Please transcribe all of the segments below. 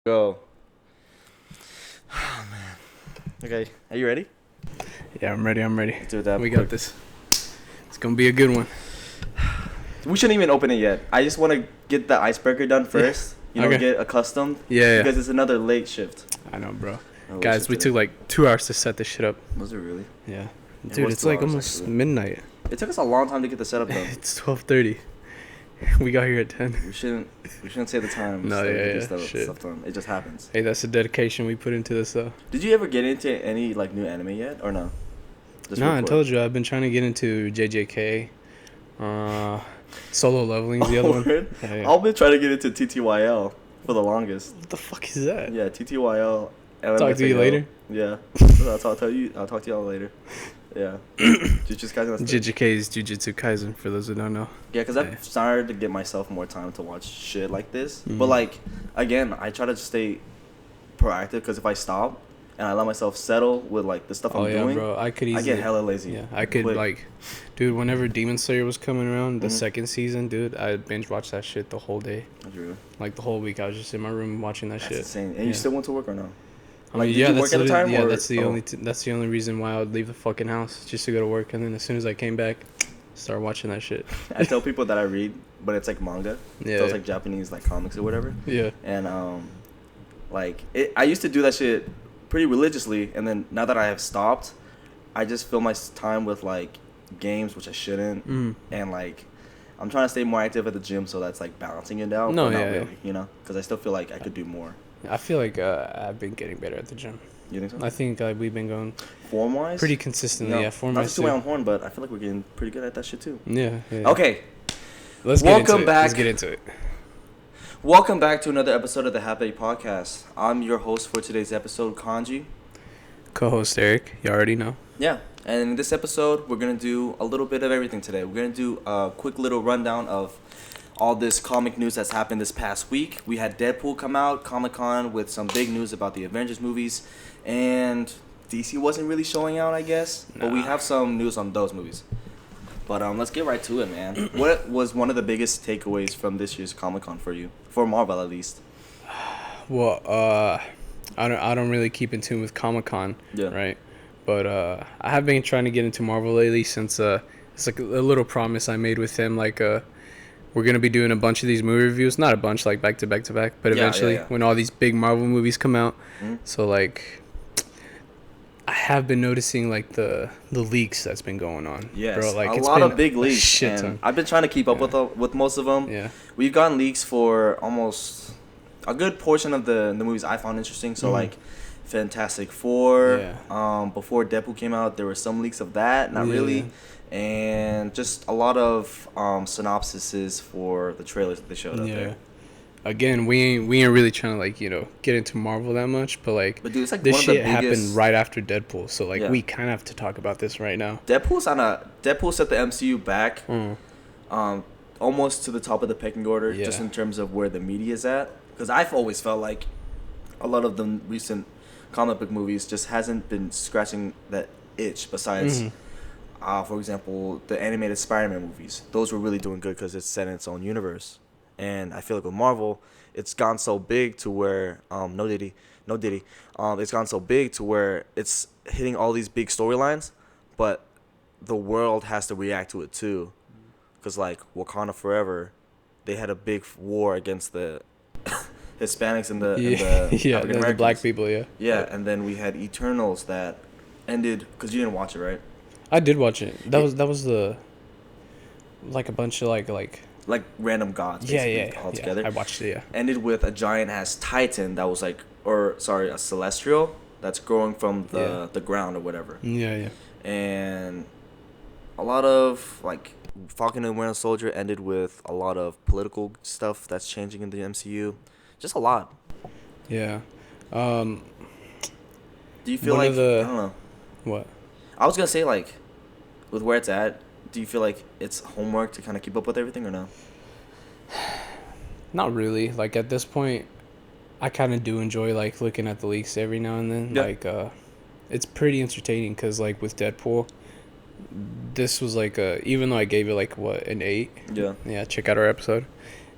Go. Oh man. Okay, are you ready? Yeah, I'm ready. Let's do that. We got this. It's gonna be a good one. We shouldn't even open it yet. I just want to get the icebreaker done first. You know, Okay. get accustomed. Yeah. Because it's another late shift. I know, bro. Oh, Guys, we took like 2 hours to set this shit up. Was it really? Yeah. It Dude, was it's 2 like hours, almost actually. midnight. It took us a long time to get the setup done. It's 12:30. We got here at 10. we shouldn't say the time. No, so we yeah, can yeah, get shit. stuff done. It just happens. Hey, that's the dedication we put into this, though. Did you ever get into any like new anime yet, or no? Just No, real I quick. told you I've been trying to get into JJK. Solo Leveling's the other one. Word? Yeah, yeah. I've been trying to get into TTYL for the longest. What the fuck is that? Yeah, TTYL. Talk to you later. Yeah. I'll talk to y'all later. Yeah. Jujutsu Kaisen. JJK is Jujutsu Kaisen, for those who don't know. Yeah, because Yeah. I've started to get myself more time to watch shit like this. Mhm. But, like, again, I try to stay proactive because if I stop and I let myself settle with, like, the stuff Oh, I'm yeah, doing, bro. I could I easily. get hella lazy. Yeah, I could, quick. like, dude, whenever Demon Slayer was coming around, the Mhm. second season, dude, I binge watched that shit the whole day. That's really- Like, the whole week, I was just in my room watching that That's shit. insane. And you Yeah. still went to work or no? I Like, mean, did yeah, you that's work at the literally- time, yeah, or- that's the only reason why I would leave the fucking house, just to go to work, and then as soon as I came back, start watching that shit. I tell people that I read, but it's like manga. Yeah. So it's like Japanese, like comics or whatever. Yeah. And I used to do that shit pretty religiously, and then now that I have stopped, I just fill my time with like games, which I shouldn't, Mm. and like I'm trying to stay more active at the gym, so that's like balancing it out. No, but not yeah, really, yeah. you know, because I still feel like I could do more. I feel like I've been getting better at the gym. You think so? I think we've been going Form wise, pretty consistently. Yeah, form not wise to my own horn, but I feel like we're getting pretty good at that shit too. Yeah, yeah. Okay, Let's get into welcome it. back. Let's get into it. welcome back to another episode of the Happy Podcast. I'm your host for today's episode, Kanji. Co-host Erik, you already know. Yeah, and in this episode, we're going to do a little bit of everything today. We're going to do a quick little rundown of all this comic news that's happened this past week. We had Deadpool come out, Comic-Con, with some big news about the Avengers movies, and DC wasn't really showing out, I guess, but we Nah. have some news on those movies. But let's get right to it, man. What was one of the biggest takeaways from this year's Comic-Con for you? For Marvel, at least. Well, I don't really keep in tune with Comic-Con, Yeah. right? But I have been trying to get into Marvel lately since it's like a little promise I made with him. Like we're gonna be doing a bunch of these movie reviews, not a bunch like back to back to back, but Yeah, eventually yeah. when all these big Marvel movies come out. Mhm. So like, I have been noticing like the leaks that's been going on. Yes, bro, like, a it's lot been of big a leaks. shit And ton. I've been trying to keep up Yeah. with most of them. Yeah. We've gotten leaks for almost a good portion of the movies I found interesting. So Mhm. like Fantastic Four. Yeah. Before Deadpool came out, there were some leaks of that, not Yeah. really, and just a lot of synopsises for the trailers that they showed up Yeah. there. Again, we ain't really trying to like get into Marvel that much, but like But dude, it's like this one of the shit biggest. happened right after Deadpool, so like Yeah. we kind of have to talk about this right now. Deadpool set the MCU back, Mm. almost to the top of the pecking order, Yeah. just in terms of where the media is at. Because I've always felt like a lot of the recent comic book movies just hasn't been scratching that itch. Besides, for example, the animated Spider-Man movies, those were really doing good because it's set in its own universe. And I feel like with Marvel, it's gone so big to where no diddy, it's gone so big to where it's hitting all these big storylines, but the world has to react to it too. Because like Wakanda Forever, they had a big war against the Hispanics and the Yeah, yeah, African the black Americans. people, yeah. Yeah, and then we had Eternals that ended because you didn't watch it, right? I did watch it. That was the like a bunch of like Like random gods, yeah, basically, yeah, all yeah. together. I watched it, yeah. Ended with a giant ass Titan that was like, a Celestial that's growing from the ground or whatever. Yeah, yeah. And a lot of like Falcon and Winter Soldier ended with a lot of political stuff that's changing in the MCU. Just a lot. Yeah. Do you feel One like of the- I don't know. What? I was gonna say like, with where it's at, do you feel like it's homework to kind of keep up with everything or no? Not really. Like at this point, I kind of do enjoy like looking at the leaks every now and then. Yeah. Like it's pretty entertaining because like with Deadpool, this was like even though I gave it like what an 8. Yeah. Yeah, check out our episode.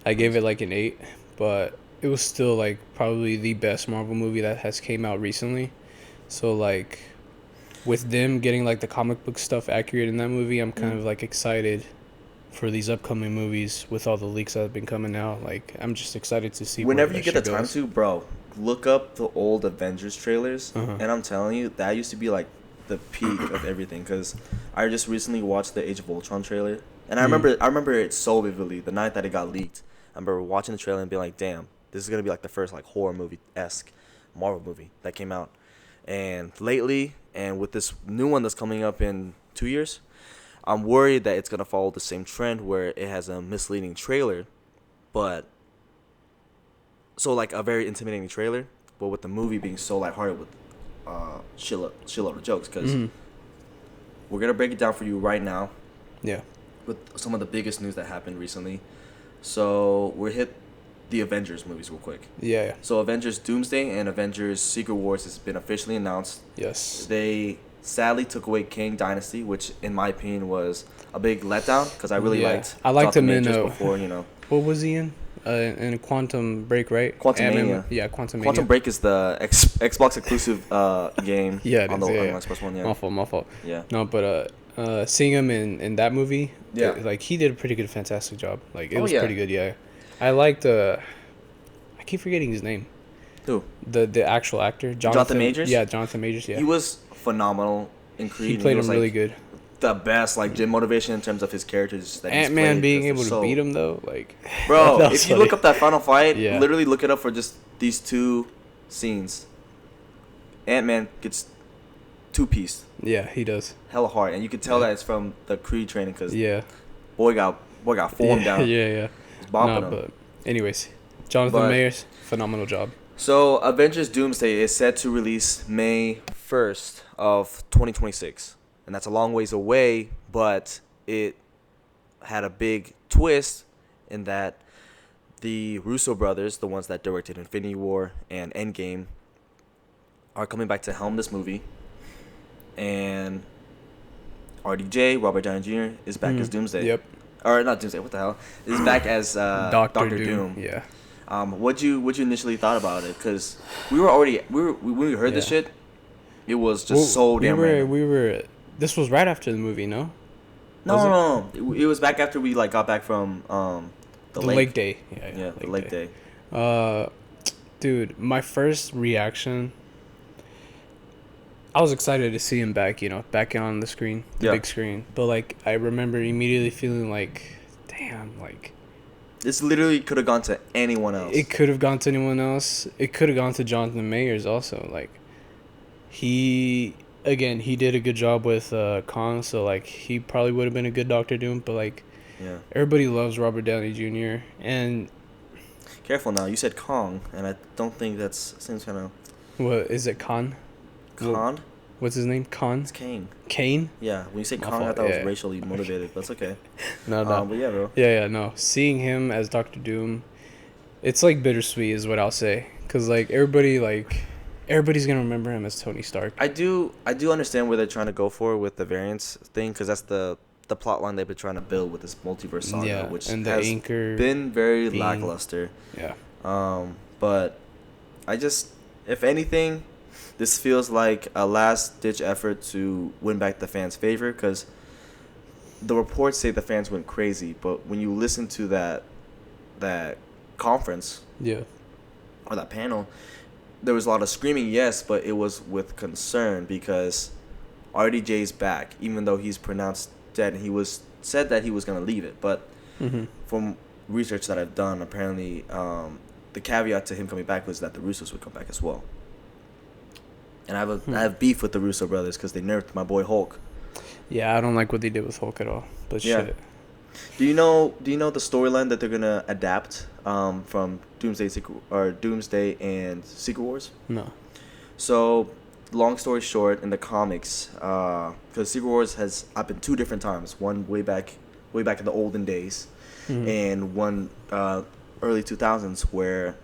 I gave it like an 8, but it was still like probably the best Marvel movie that has came out recently. So like with them getting like the comic book stuff accurate in that movie, I'm kind of like excited for these upcoming movies with all the leaks that have been coming out. Like I'm just excited to see whenever you get the time to, bro, look up the old Avengers trailers, and I'm telling you, that used to be like the peak of everything. Because I just recently watched the Age of Ultron trailer, and I remember it so vividly. The night that it got leaked, I remember watching the trailer and being like, "Damn, this is gonna be like the first like horror movie-esque Marvel movie that came out." And lately, and with this new one that's coming up in 2 years, I'm worried that it's gonna follow the same trend where it has a misleading trailer, but so like a very intimidating trailer, but with the movie being so lighthearted with shitload of jokes. Because we're gonna break it down for you right now. Yeah. With some of the biggest news that happened recently. So we're hit the Avengers movies real quick. Yeah. So Avengers Doomsday and Avengers Secret Wars has been officially announced. Yes. They sadly took away Kang Dynasty, which in my opinion was a big letdown because I really liked. I liked him in before, What was he in? In Quantum Break, right? Quantumania. Yeah, Quantumania. Quantum Break is the Xbox exclusive game. Yeah, it on is, the yeah. Xbox One. Yeah. My fault. Yeah. No, but seeing him in that movie, yeah, like he did a pretty good, fantastic job. Like it was yeah. pretty good. Yeah, I liked. I keep forgetting his name. Who? The actual actor, Jonathan Majors. Yeah, Jonathan Majors. Yeah. He was phenomenal in Creed. He played him really like, good. The best, like, motivation in terms of his characters. That Ant-Man being able to beat him though, like. Bro, if you look up that final fight, yeah. literally look it up for just these two scenes. Ant-Man gets two-pieced. Yeah, he does. Hella hard, and you can tell that it's from the Creed training because boy got formed down. Yeah. Bopping him. But anyways, Jonathan Majors, phenomenal job. So Avengers Doomsday is set to release May 1st of 2026. And that's a long ways away, but it had a big twist in that the Russo brothers, the ones that directed Infinity War and Endgame, are coming back to helm this movie. And RDJ, Robert Downey Jr., is back as Doomsday. Yep. Or not Doomsday, what the hell? Is back as Doctor Doom. Yeah. What'd you initially thought about it? Because when we heard this shit, it was just so damn random. This was right after the movie, no? No. It was back after we got back from the lake day. Yeah, the lake day. Dude, my first reaction, I was excited to see him back, back on the screen, the big screen. But I remember immediately feeling like, damn, this literally could have gone to anyone else. It could have gone to anyone else. It could have gone to Jonathan Majors also. He did a good job with Kong, so he probably would have been a good Doctor Doom. But everybody loves Robert Downey Jr. And careful now, you said Kong, and I don't think seems kind of. What is it, Khan? Khan? What's his name? Khan? It's Kane. Kane? Yeah, when you say Kong, I thought it was racially motivated, but it's okay. No. But yeah, bro. Yeah, no. Seeing him as Doctor Doom, it's bittersweet, is what I'll say, because everybody's gonna remember him as Tony Stark. I do understand where they're trying to go for with the variants thing, because that's the plot line they've been trying to build with this multiverse saga, which and the has anchor been very lackluster. Yeah. But if anything, this feels like a last-ditch effort to win back the fans' favor, because the reports say the fans went crazy, but when you listen to that conference, or that panel, there was a lot of screaming, yes, but it was with concern because RDJ's back, even though he's pronounced dead, and he said that he was gonna leave it. But from research that I've done, apparently the caveat to him coming back was that the Russos would come back as well. And I have beef with the Russo brothers because they nerfed my boy Hulk. Yeah, I don't like what they did with Hulk at all. But shit. Do you know the storyline that they're gonna adapt from Doomsday and Secret Wars? No. So, long story short, in the comics, because Secret Wars has happened 2 different times. One way back in the olden days, and one early 2000s, where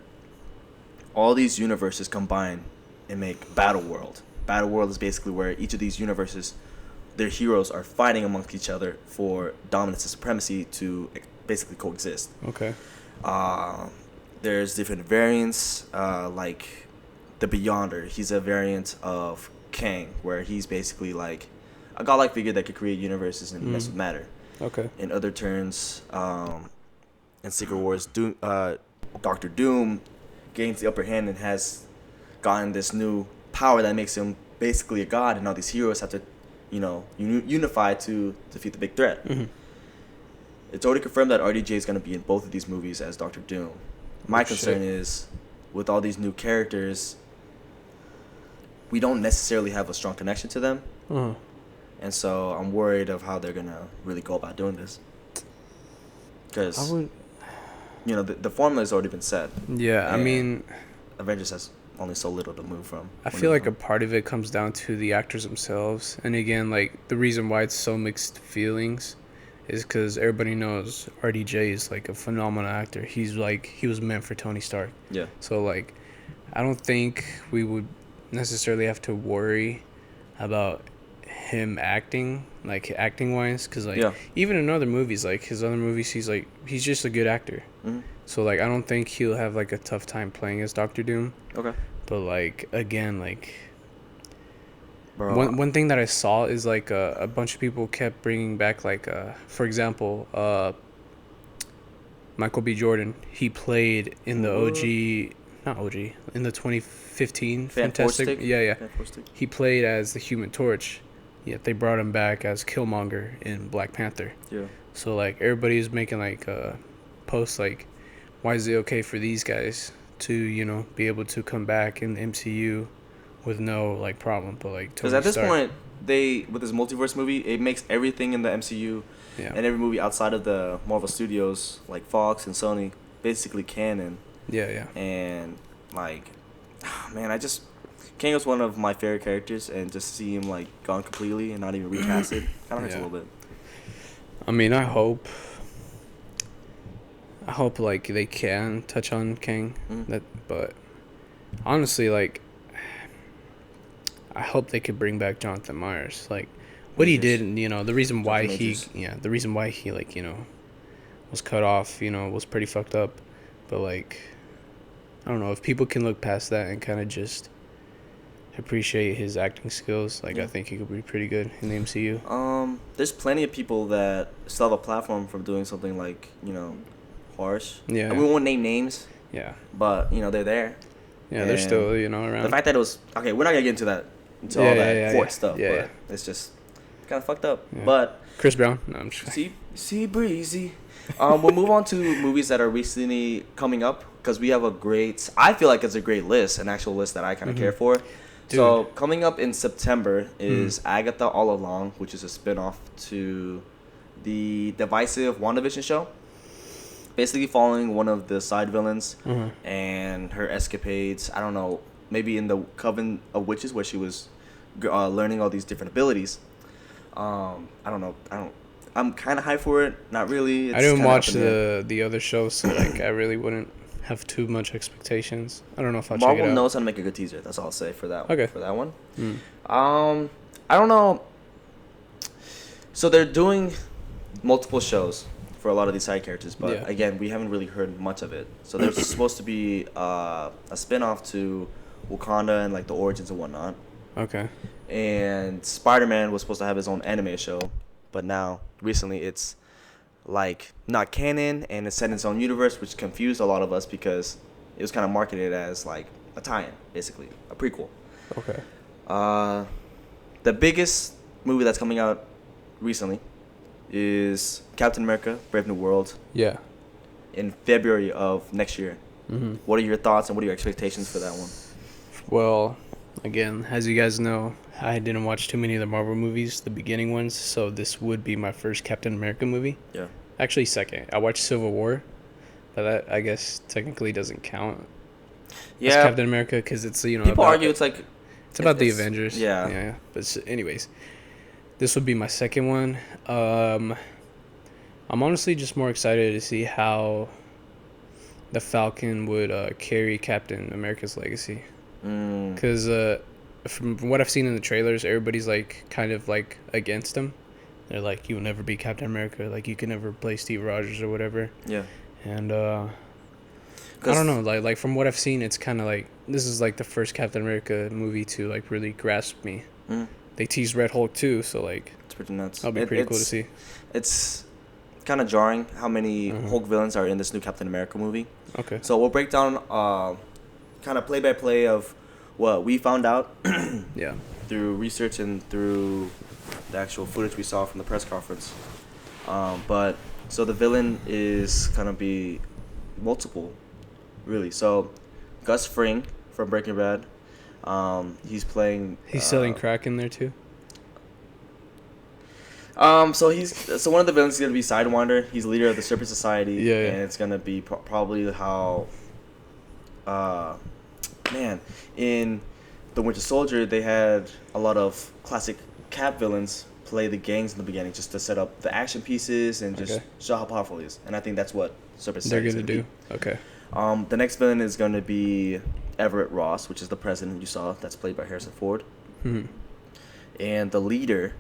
all these universes combine and make Battle World. Battle World is basically where each of these universes, their heroes are fighting amongst each other for dominance and supremacy to basically coexist. Okay. there's different variants, like the Beyonder. He's a variant of Kang, where he's basically like a godlike figure that could create universes and mess with matter. Okay. In other turns, in Secret Wars, Doctor Doom gains the upper hand and has gotten this new power that makes him basically a god, and all these heroes have to, unify to defeat the big threat. It's already confirmed that RDJ is going to be in both of these movies as Doctor Doom. My concern is, with all these new characters, we don't necessarily have a strong connection to them. And so I'm worried of how they're going to really go about doing this. Because, the formula has already been set. Yeah, I mean, Avengers has only so little to move from. I feel like a part of it comes down to the actors themselves. And again, like, the reason why it's so mixed feelings is because everybody knows RDJ is, like, a phenomenal actor. He was meant for Tony Stark. Yeah. So, like, I don't think we would necessarily have to worry about him acting wise, because even in other movies, like his other movies, he's just a good actor. So like I don't think he'll have like a tough time playing as Doctor Doom. Okay. But like again, like Bro. one thing that I saw is like a bunch of people kept bringing back like for example Michael B. Jordan. He played in the in the 2015 Fantastic. Yeah. He played as the Human Torch. Yet they brought him back as Killmonger in Black Panther. Yeah. So like everybody's making like posts like, why is it okay for these guys to be able to come back in the MCU with no like problem, but like because at this point with this multiverse movie, it makes everything in the MCU and every movie outside of the Marvel Studios like Fox and Sony basically canon. Yeah. And like, man, Kang was one of my favorite characters, and just see him like gone completely and not even recasted kind of hurts a little bit. I mean, I hope like they can touch on Kang, but honestly, like, I hope they could bring back Jonathan Myers. Like, what he did, the reason why he like was cut off, was pretty fucked up. But like, I don't know if people can look past that and kind of just appreciate his acting skills. Like, I think he could be pretty good in the MCU. There's plenty of people that still have a platform from doing something like harsh. Yeah. We won't name names. Yeah. But they're there. Yeah, they're still around. The fact that it was okay, we're not gonna get into that all that court stuff. But it's just kind of fucked up. Yeah. But Chris Brown. No, I'm just see breezy. We'll move on to movies that are recently coming up, because we have I feel like it's a great list, an actual list that I kind of care for. Dude. So coming up in September is Agatha All Along, which is a spinoff to the divisive WandaVision show. Basically following one of the side villains and her escapades. I don't know, maybe in the Coven of Witches, where she was learning all these different abilities. I don't know. I'm kind of hyped for it. Not really. I didn't watch the other shows, so like I really wouldn't have too much expectations. I don't know if I'll check it out. Marvel knows how to make a good teaser. That's all I'll say for that. Okay. For that one. I don't know. So they're doing multiple shows for a lot of these side characters, but again, we haven't really heard much of it. So there's supposed to be a spin-off to Wakanda and like the origins and whatnot. Okay. And Spider-Man was supposed to have his own anime show, but now recently it's like not canon and it's set in its own universe, which confused a lot of us because it was kind of marketed as like a tie-in, basically a prequel. Okay. The biggest movie that's coming out recently is Captain America: Brave New World. Yeah. In February of next year. What are your thoughts and what are your expectations for that one? Well, again, as you guys know, I didn't watch too many of the Marvel movies, the beginning ones, so this would be my first Captain America movie. Yeah. Actually, second. I watched Civil War, but that, I guess, technically doesn't count. Yeah. As Captain America, because it's, people argue it's like... It's about the Avengers. Yeah. But anyways, this would be my second one. I'm honestly just more excited to see how the Falcon would carry Captain America's legacy. Because from what I've seen in the trailers, everybody's like kind of like against him. They're like, you'll never be Captain America. Like, you can never play Steve Rogers or whatever. Yeah. And I don't know. Like from what I've seen, it's kind of like this is like the first Captain America movie to like really grasp me. Mm. They teased Red Hulk too, so like It's pretty nuts. that'll be pretty cool to see. It's kind of jarring how many Hulk villains are in this new Captain America movie. Okay. So we'll break down kind of play by play of what we found out Yeah. through research and through the actual footage we saw from the press conference. But so the villain is gonna be multiple, really. So Gus Fring from Breaking Bad. He's playing. He's selling crack in there too. So one of the villains is gonna be Sidewinder. He's the leader of the Serpent Society. Yeah. And it's gonna be probably how. Man, in the Winter Soldier, they had a lot of classic Cap villains play the gangs in the beginning, just to set up the action pieces and just show how powerful he is. And I think that's what Serpent Society is gonna do. Okay. The next villain is gonna be Everett Ross, which is the president you saw. That's played by Harrison Ford. Hmm. And the leader,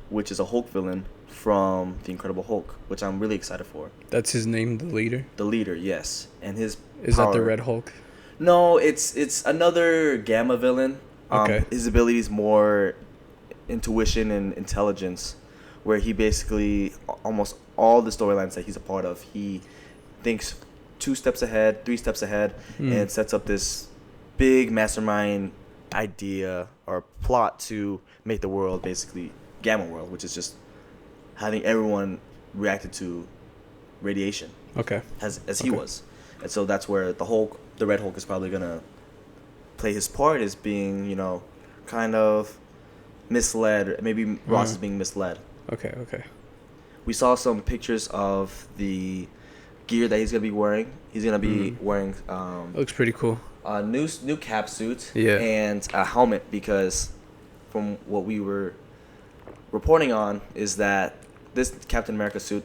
which is a Hulk villain from The Incredible Hulk, which I'm really excited for. That's his name, the leader? The leader, yes. And his Is power, that the Red Hulk? No, it's another Gamma villain. Okay. His ability is more intuition and intelligence, where he basically, almost all the storylines that he's a part of, he thinks 2 steps ahead, 3 steps ahead, and sets up this big mastermind idea or plot to make the world basically Gamma world, which is just having everyone reacted to radiation. Okay. As he was. And so that's where the Red Hulk is probably going to play his part as being, kind of misled. Maybe Ross is being misled. Okay. We saw some pictures of the gear that he's going to be wearing. He's going to be wearing Looks pretty cool. a new cap suit Yeah. and a helmet, because from what we were reporting on is that this Captain America suit,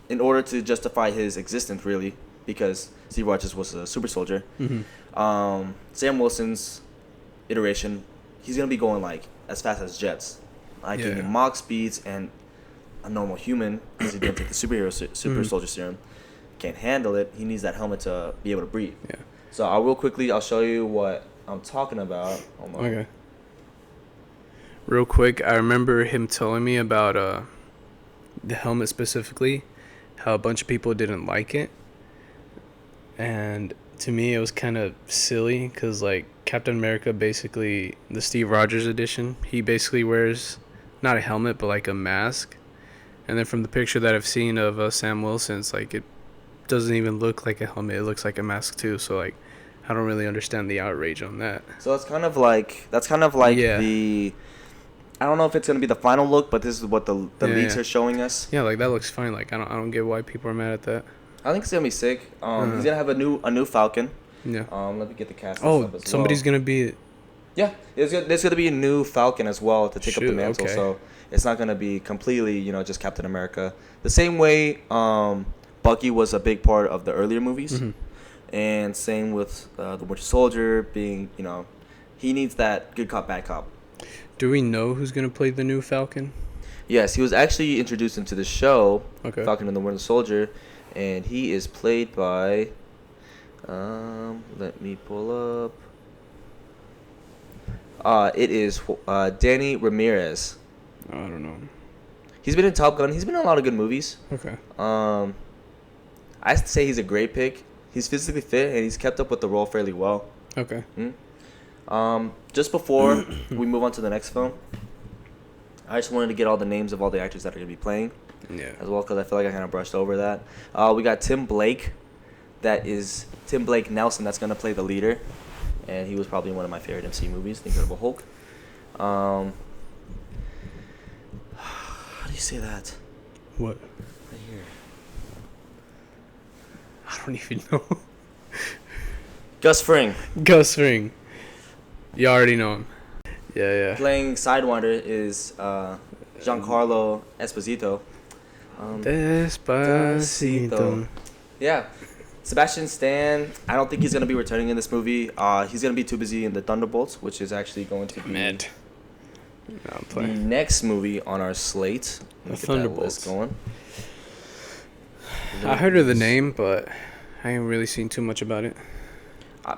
in order to justify his existence, really, because Steve Rogers was a super soldier, Sam Wilson's iteration, he's going to be going like as fast as jets, like in Mach speeds, and a normal human, because he didn't take the super soldier serum, can't handle it. He needs that helmet to be able to breathe. Yeah. So I'll show you what I'm talking about. Hold on. Okay. Real quick, I remember him telling me about the helmet specifically, how a bunch of people didn't like it. And to me, it was kind of silly because, like, Captain America, basically, the Steve Rogers edition, he basically wears not a helmet, but like a mask. And then from the picture that I've seen of Sam Wilson, it's like it doesn't even look like a helmet. It looks like a mask too. So, like, I don't really understand the outrage on that. So that's kind of like the. I don't know if it's gonna be the final look, but this is what the leaks are showing us. Yeah, like that looks fine. Like I don't get why people are mad at that. I think it's gonna be sick. He's gonna have a new Falcon. Yeah. Let me get the cast. Somebody's gonna be. Yeah, there's gonna be a new Falcon as well to take up the mantle. Okay. So it's not gonna be completely, just Captain America. The same way, Bucky was a big part of the earlier movies, and same with the Winter Soldier being, he needs that good cop, bad cop. Do we know who's gonna play the new Falcon? Yes, he was actually introduced into the show, Okay. Falcon and the Winter Soldier, and he is played by. Let me pull up. It is Danny Ramirez. I don't know. He's been in Top Gun. He's been in a lot of good movies. Okay. I'd say he's a great pick. He's physically fit and he's kept up with the role fairly well. Okay. Just before we move on to the next film, I just wanted to get all the names of all the actors that are going to be playing. Yeah. As well, because I feel like I kind of brushed over that. We got Tim Blake. That is Tim Blake Nelson. That's going to play the leader. And he was probably one of my favorite MC movies, The Incredible Hulk. How do you say that? What? Right here. I don't even know. Gus Fring. Gus Fring. You already know him. Yeah. Playing Sidewinder is Giancarlo Esposito. Despacito. Yeah. Sebastian Stan, I don't think he's going to be returning in this movie. He's going to be too busy in the Thunderbolts, which is actually going to be Mad. No, I'm the playing. next movie on our slate. The Thunderbolts. Going. I heard of the name, but I ain't really seen too much about it.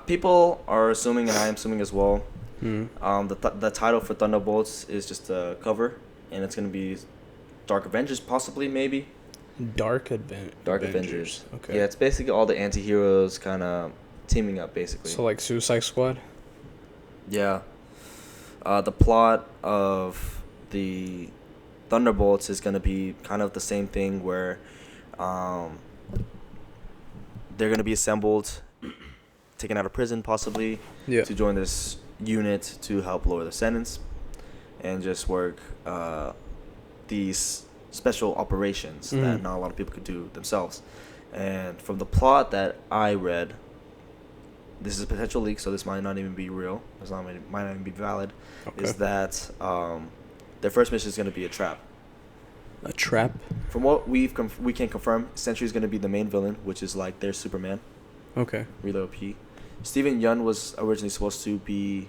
People are assuming, and I am assuming as well. Hmm. The title for Thunderbolts is just a cover, and it's gonna be Dark Avengers, possibly, maybe. Dark Avengers. Okay. Yeah, it's basically all the anti-heroes kind of teaming up, basically. So like Suicide Squad. Yeah. The plot of the Thunderbolts is gonna be kind of the same thing where, they're gonna be assembled, taken out of prison, possibly, Yeah. to join this unit to help lower the sentence, and just work these special operations that not a lot of people could do themselves. And from the plot that I read, this is a potential leak, so this might not even be real. Might not even be valid. Okay. Is that their first mission is going to be a trap. A trap. From what we can confirm, Sentry is going to be the main villain, which is like their Superman. Okay. Really OP. Steven Yeun was originally supposed to be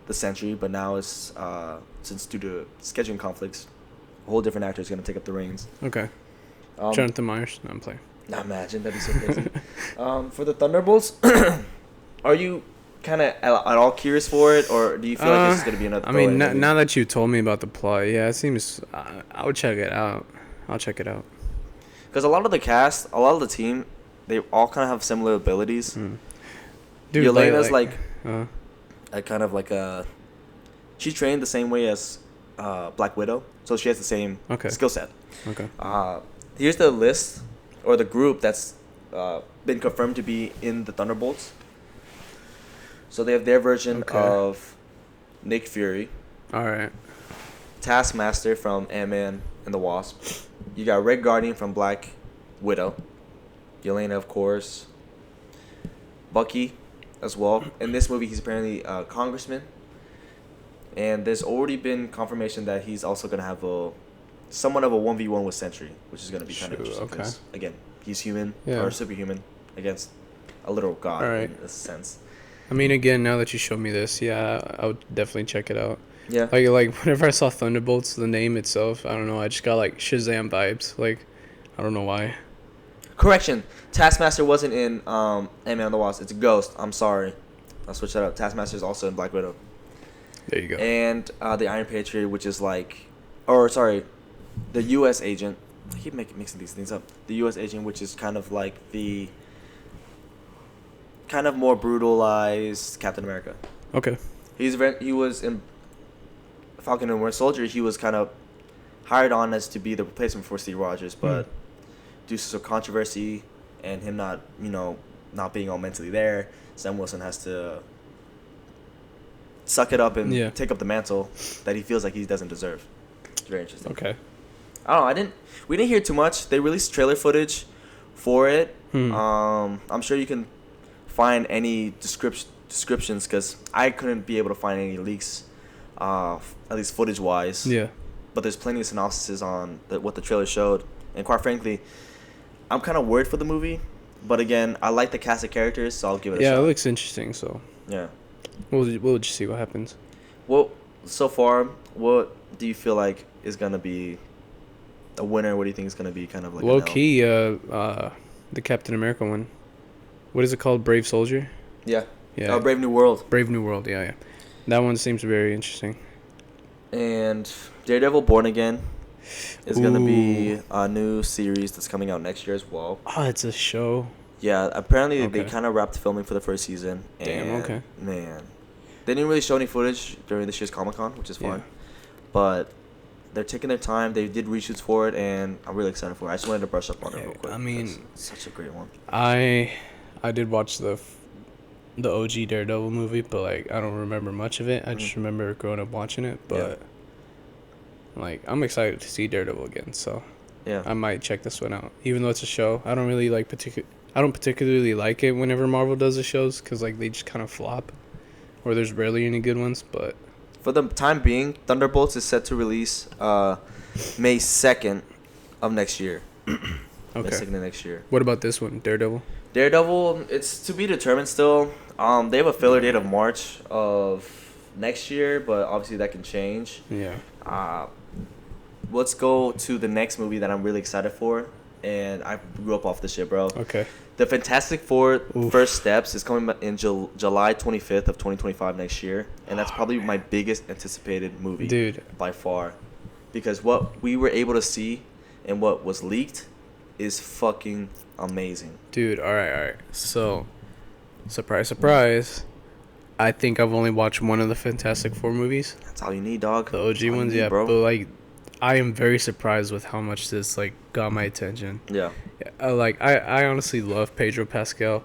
the Sentry, but now it's since due to scheduling conflicts, a whole different actor is going to take up the reins. Okay. Jonathan Myers. No, I'm playing. Nah, imagine, that'd be so crazy. For the Thunderbolts, are you kind of at all curious for it, or do you feel like this is going to be another? I mean, now that you told me about the plot, yeah, it seems. I would check it out. I'll check it out. Because a lot of the cast, a lot of the team, they all kind of have similar abilities. Dude, Yelena's like uh, a kind of like a. She's trained the same way as Black Widow, so she has the same skill set. Okay. Here's the list or the group that's been confirmed to be in the Thunderbolts. So they have their version of Nick Fury. All right. Taskmaster from Ant-Man and the Wasp. You got Red Guardian from Black Widow. Yelena, of course. Bucky as well. In this movie, he's apparently a congressman. And there's already been confirmation that he's also going to have somewhat of a 1v1 with Sentry, which is going to be kind of interesting. Okay. Again, he's human or superhuman against a literal god in a sense. I mean, again, now that you showed me this, yeah, I would definitely check it out. Yeah. Like whenever I saw Thunderbolts, the name itself, I don't know, I just got like Shazam vibes. Like, I don't know why. Correction. Taskmaster wasn't in Ant-Man and the Wasp. It's Ghost. I'm sorry. I'll switch that up. Taskmaster is also in Black Widow. There you go. And the Iron Patriot, which is like, the U.S. agent. I keep mixing these things up. The U.S. agent, which is kind of like the kind of more brutalized Captain America. Okay. He was in Falcon and Winter Soldier. He was kind of hired on as to be the replacement for Steve Rogers, but due to some controversy and him not being all mentally there, Sam Wilson has to suck it up and take up the mantle that he feels like he doesn't deserve. It's very interesting. Okay. I don't know. We didn't hear too much. They released trailer footage for it. I'm sure you can find any descriptions because I couldn't be able to find any leaks, at least footage wise. Yeah. But there's plenty of synopsis on what the trailer showed, and quite frankly, I'm kind of worried for the movie. But again, I like the cast of characters, so I'll give it a shot. Yeah, it looks interesting. So. Yeah. We'll just see what happens. Well, so far, what do you feel like is gonna be a winner? What do you think is gonna be kind of like low key? The Captain America one. What is it called? Brave Soldier. Yeah. Yeah. Brave New World. Brave New World. Yeah. That one seems very interesting. And Daredevil Born Again is gonna be a new series that's coming out next year as well. Oh, it's a show. Yeah, apparently they kind of wrapped filming for the first season. Damn, okay. Man. They didn't really show any footage during this year's Comic-Con, which is fine. But they're taking their time. They did reshoots for it, and I'm really excited for it. I just wanted to brush up on it real quick. I mean, it's such a great one. I did watch the OG Daredevil movie, but like I don't remember much of it. I just remember growing up watching it, but like I'm excited to see Daredevil again, so I might check this one out. Even though it's a show, I don't really like I don't particularly like it whenever Marvel does the shows because like they just kind of flop, or there's rarely any good ones. But for the time being, Thunderbolts is set to release May 2nd of next year. Okay. May 2nd of next year. What about this one, Daredevil? Daredevil, it's to be determined still. They have a filler date of March of next year, but obviously that can change. Yeah. Let's go to the next movie that I'm really excited for, and I grew up off this shit, bro. Okay. The Fantastic Four Oof. First Steps is coming in July 25th of 2025 next year, and that's probably my biggest anticipated movie, Dude. by far, because what we were able to see and what was leaked is fucking amazing. Dude, all right. So, surprise. I think I've only watched one of the Fantastic Four movies. That's all you need, dog. The OG ones, yeah, bro. but like, I am very surprised with how much this like got my attention. Yeah. I honestly love Pedro Pascal.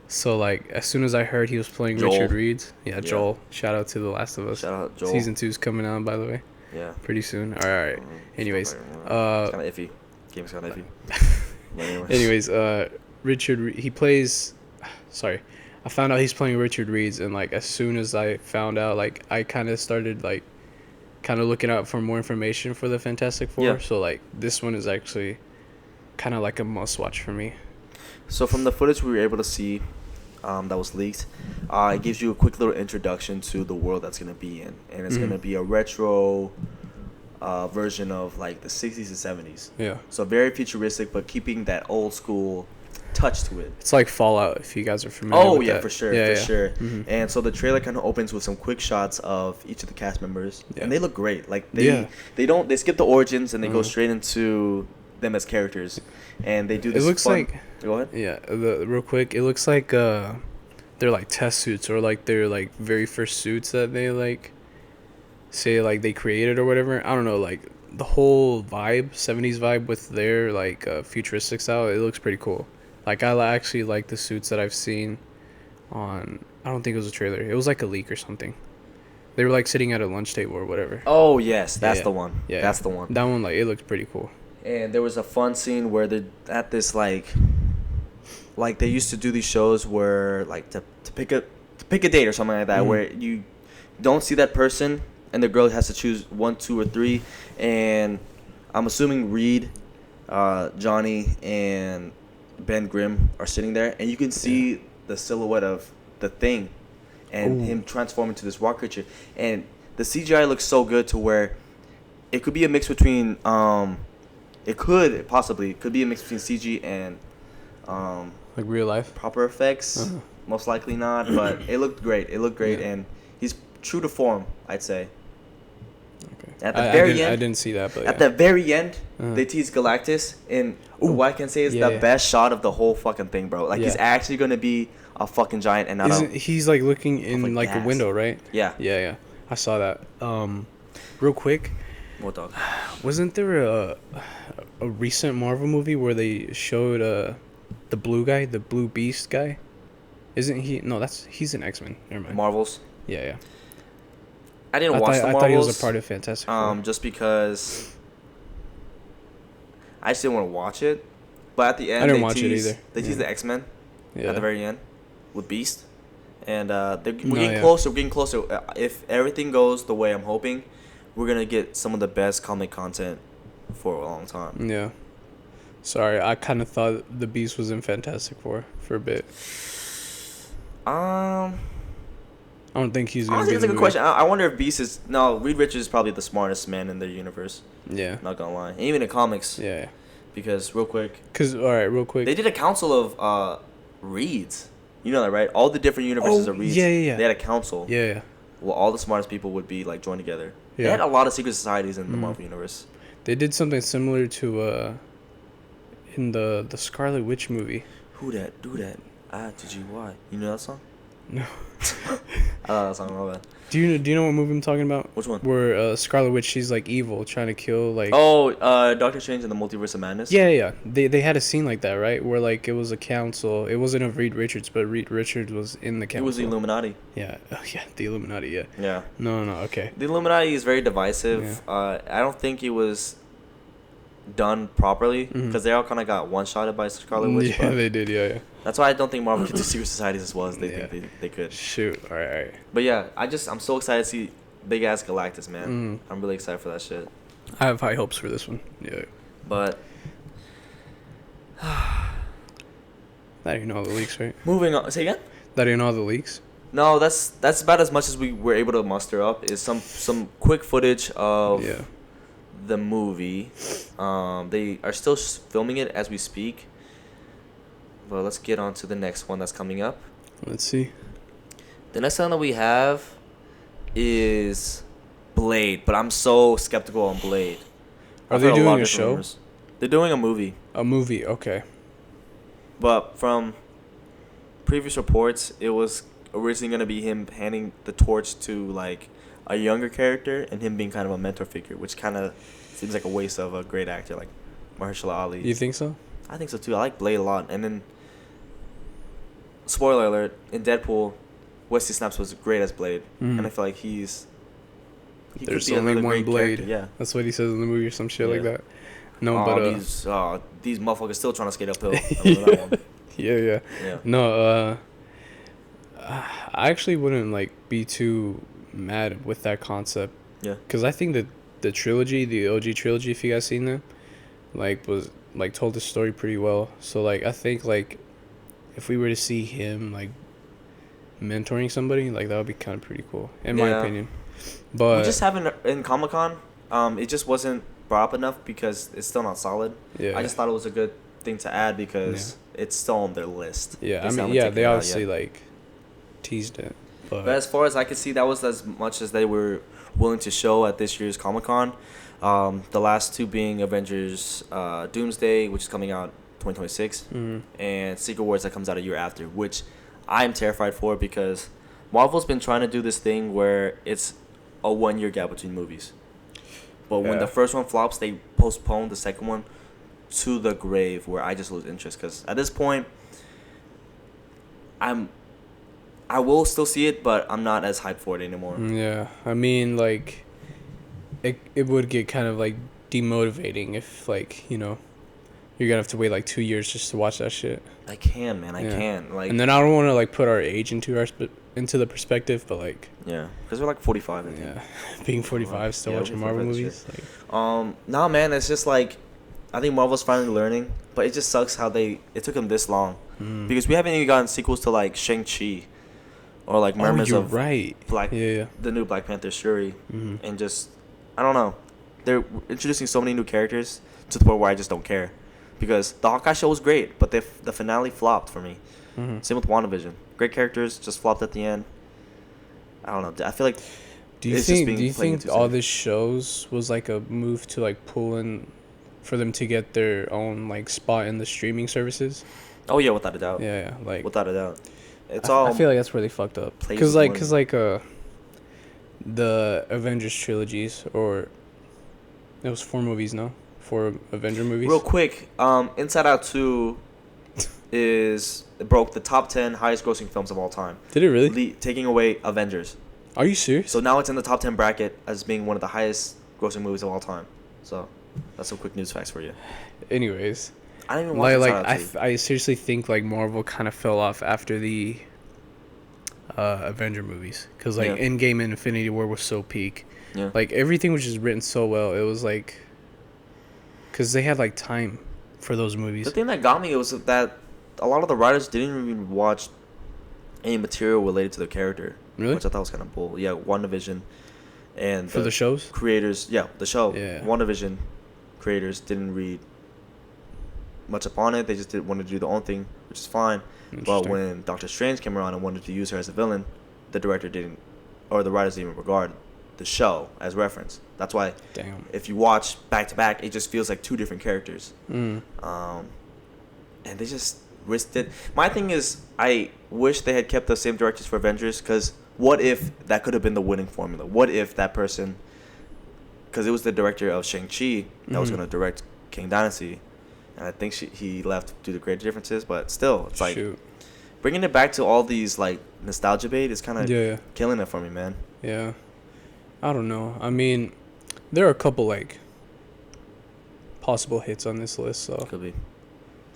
So like as soon as I heard he was playing Joel. Richard Reed, Joel. Shout out to The Last of Us. Shout out Joel. Season 2's coming out, by the way. Yeah. Pretty soon. All right. Anyways, it's kind of iffy. Game's kind of iffy. Anyways, he plays. Sorry, I found out he's playing Richard Reed, and like as soon as I found out, like I kind of started like kind of looking out for more information for the Fantastic Four. Yeah. So like this one is actually kind of like a must watch for me. So from the footage we were able to see that was leaked, it gives you a quick little introduction to the world that's going to be in. And it's going to be a retro version of like the 60s and 70s. Yeah. So very futuristic, but keeping that old school touch to it. It's like Fallout, if you guys are familiar with that. For sure. Mm-hmm. And so the trailer kind of opens with some quick shots of each of the cast members, and they look great. Like they skip the origins and they go straight into them as characters, and they do this. It looks like. Go ahead. Yeah, real quick. It looks like they're like test suits or like their like very first suits that they like say like they created or whatever. I don't know, like the whole vibe, 70s vibe with their like futuristic style. It looks pretty cool. Like I actually like the suits that I've seen on. I don't think it was a trailer. It was like a leak or something. They were like sitting at a lunch table or whatever. Oh yes, that's the one. Yeah, that's the one. That one, like, it looked pretty cool. And there was a fun scene where they're at this like they used to do these shows where like to pick a date or something like that, where you don't see that person and the girl has to choose 1, 2, or 3, and I'm assuming Reed, Johnny, and Ben Grimm are sitting there, and you can see the silhouette of the Thing and him transform into this rock creature, and the CGI looks so good to where it could be a mix between it could be a mix between CG and like real life proper effects. Most likely not, but it looked great. And he's true to form, I'd say. Okay. At the very end, I didn't see that, but at the very end, they tease Galactus, and what I can say is the best shot of the whole fucking thing, bro. Like he's actually gonna be a fucking giant, and not he's like looking in like a window, right? Yeah. I saw that. Real quick. What dog? Wasn't there a recent Marvel movie where they showed the blue guy, the blue beast guy? Isn't he? No, he's an X-Men. Never mind. Marvels. Yeah. I didn't watch the Marvels. I thought he was a part of Fantastic Four. Just because I just didn't want to watch it. But at the end, I didn't watch it either. They tease the X-Men at the very end with Beast, and we're getting closer. We're getting closer. If everything goes the way I'm hoping, we're gonna get some of the best comic content for a long time. Yeah. Sorry, I kind of thought the Beast was in Fantastic Four for a bit. I don't think he's gonna. I think it's a good question. I wonder if Beast is Reed Richards is probably the smartest man in the universe. Yeah. Not gonna lie, and even in comics. Yeah. Because real quick. Real quick. They did a council of Reeds. You know that, right? All the different universes of Reeds. Yeah. They had a council. Yeah. Well, all the smartest people would be like joined together. Yeah. They had a lot of secret societies in the Marvel universe. They did something similar to in the Scarlet Witch movie. Who that? Do that? I-T-G-Y. You know that song? No. I love that song. I love that. Do you know what movie I'm talking about? Which one? Where Scarlet Witch, she's like evil, trying to kill like. Oh, Doctor Strange and the Multiverse of Madness. Yeah. They had a scene like that, right? Where like it was a council. It wasn't of Reed Richards, but Reed Richards was in the council. It was the Illuminati. Yeah. The Illuminati. Yeah. Yeah. No. Okay. The Illuminati is very divisive. Yeah. I don't think it was done properly because they all kind of got one-shotted by Scarlet Witch. Yeah, they did. Yeah. That's why I don't think Marvel could do secret societies as well as they think they could. Shoot. All right. But yeah, I'm so excited to see big ass Galactus, man. I'm really excited for that shit. I have high hopes for this one. Yeah. But that ain't all the leaks, right? Moving on. Say again? That ain't all the leaks. No, that's about as much as we were able to muster up. Is some quick footage of the movie. They are still filming it as we speak. Well, let's get on to the next one that's coming up. Let's see. The next one that we have is Blade, but I'm so skeptical on Blade. Are they doing a show? Rumors. They're doing a movie. A movie, okay. But from previous reports, it was originally going to be him handing the torch to, like, a younger character and him being kind of a mentor figure, which kind of seems like a waste of a great actor like Mahershala Ali. You think so? I think so, too. I like Blade a lot. And then, spoiler alert, in Deadpool, Wesley Snipes was great as Blade. And I feel like he There's could be only another one great Blade. character. Yeah. That's what he says in the movie or some shit like that. No, these motherfuckers still trying to skate uphill. I remember that one. Yeah. No, I actually wouldn't like be too mad with that concept. Yeah. Because I think that the trilogy, the OG trilogy, if you guys seen them, like was like told the story pretty well. So like I think like if we were to see him like mentoring somebody, like that would be kind of pretty cool in my opinion. But we just haven't in Comic-Con. It just wasn't brought up enough because it's still not solid. Yeah. I just thought it was a good thing to add because it's still on their list. Yeah, I mean, they obviously like teased it. But as far as I could see, that was as much as they were willing to show at this year's Comic-Con. The last two being Avengers Doomsday, which is coming out 2026, and Secret Wars that comes out a year after, which I'm terrified for because Marvel's been trying to do this thing where it's a 1 year gap between movies. But when the first one flops, they postpone the second one to the grave, where I just lose interest. Because at this point, I will still see it, but I'm not as hyped for it anymore. Yeah, I mean, like, it would get kind of like demotivating if, like, you know, you're gonna have to wait like 2 years just to watch that shit. I can, man. I can. Like, and then I don't want to like put our age into the perspective, but like, because we're like 45. I think. Yeah, being 45, still watching Marvel movies. Like, nah, man. It's just like, I think Marvel's finally learning, but it just sucks how it took them this long, because we haven't even gotten sequels to like Shang-Chi, or like Mermaids of Black, the new Black Panther Shuri, and just I don't know, they're introducing so many new characters to the point where I just don't care. Because the Hawkeye show was great, but the finale flopped for me. Same with WandaVision. Great characters, just flopped at the end. I don't know. I feel like do you think all these shows was like a move to like pull in for them to get their own like spot in the streaming services? Oh yeah, without a doubt. Yeah, like without a doubt. I feel like that's where they fucked up. Cause the Avengers trilogies, or it was 4 movies, no? 4 Avenger movies. Real quick, Inside Out 2 it broke the top 10 highest grossing films of all time. Did it really? Taking away Avengers. Are you serious? So now it's in the top 10 bracket as being one of the highest grossing movies of all time. So that's some quick news facts for you. Anyways, I didn't even watch Inside Out 2. I seriously think like Marvel kind of fell off after the Avenger movies, because like Endgame and Infinity War was so peak. Yeah. Like everything was just written so well. It was like, because they had like time for those movies. The thing that got me was that a lot of the writers didn't even watch any material related to the character. Really? Which I thought was kind of bull. Yeah, WandaVision and for the shows creators. Yeah, the show. Yeah. WandaVision creators didn't read much upon it. They just wanted to do their own thing, which is fine. But when Doctor Strange came around and wanted to use her as a villain, the director didn't, or the writers didn't even regard the show as reference. That's why if you watch back to back, it just feels like 2 different characters. And they just risked it. My thing is, I wish they had kept the same directors for Avengers, because what if that could have been the winning formula? What if that person, because it was the director of Shang-Chi that was going to direct King Dynasty, and I think he left due to great differences, but still, it's like bringing it back to all these like nostalgia bait is kind of killing it for me, man. Yeah. I don't know. I mean, there are a couple like possible hits on this list, so could be.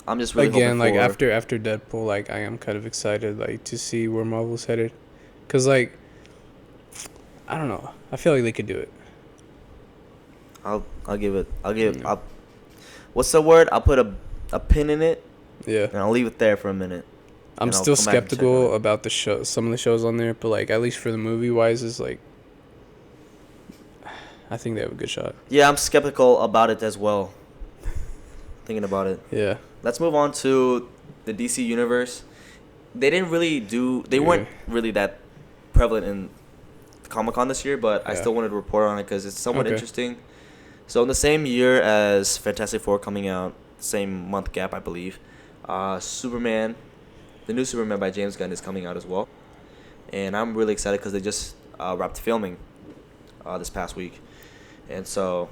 I'm just really hoping like after Deadpool, like I am kind of excited like to see where Marvel's headed, cause like I don't know. I feel like they could do it. I'll give it. What's the word? I'll put a pin in it. Yeah. And I'll leave it there for a minute. I'm still skeptical about the show. Some of the shows on there, but like at least for the movie wise, is like, I think they have a good shot. Yeah, I'm skeptical about it as well. Thinking about it. Yeah. Let's move on to the DC universe, they weren't really that prevalent in Comic-Con this year, but I still wanted to report on it because it's somewhat interesting. So in the same year as Fantastic Four coming out, same month gap, I believe, Superman, the new Superman by James Gunn is coming out as well. And I'm really excited because they just wrapped filming this past week. And so,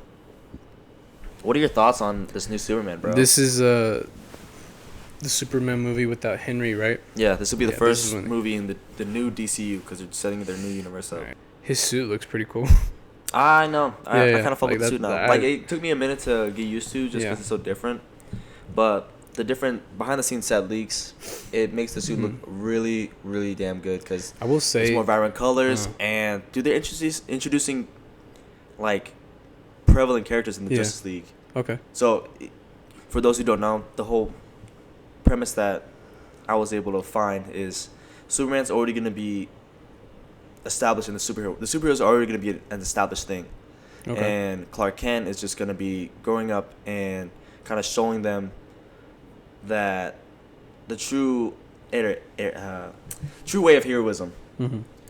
what are your thoughts on this new Superman, bro? This is the Superman movie without Henry, right? Yeah, this will be the first movie in the new DCU because they're setting their new universe up. Right. His suit looks pretty cool. I know. I kind of fuck with the suit now. Like, it took me a minute to get used to just because it's so different. But the different behind-the-scenes set leaks, it makes the suit look really, really damn good because I will say it's more vibrant colors. And, dude, they're introducing, like, prevalent characters in the Justice League. Okay. So, for those who don't know, the whole premise that I was able to find is Superman's already going to be established in the superhero. The superheroes are already going to be an established thing. Okay. And Clark Kent is just going to be growing up and kind of showing them that the true way of heroism.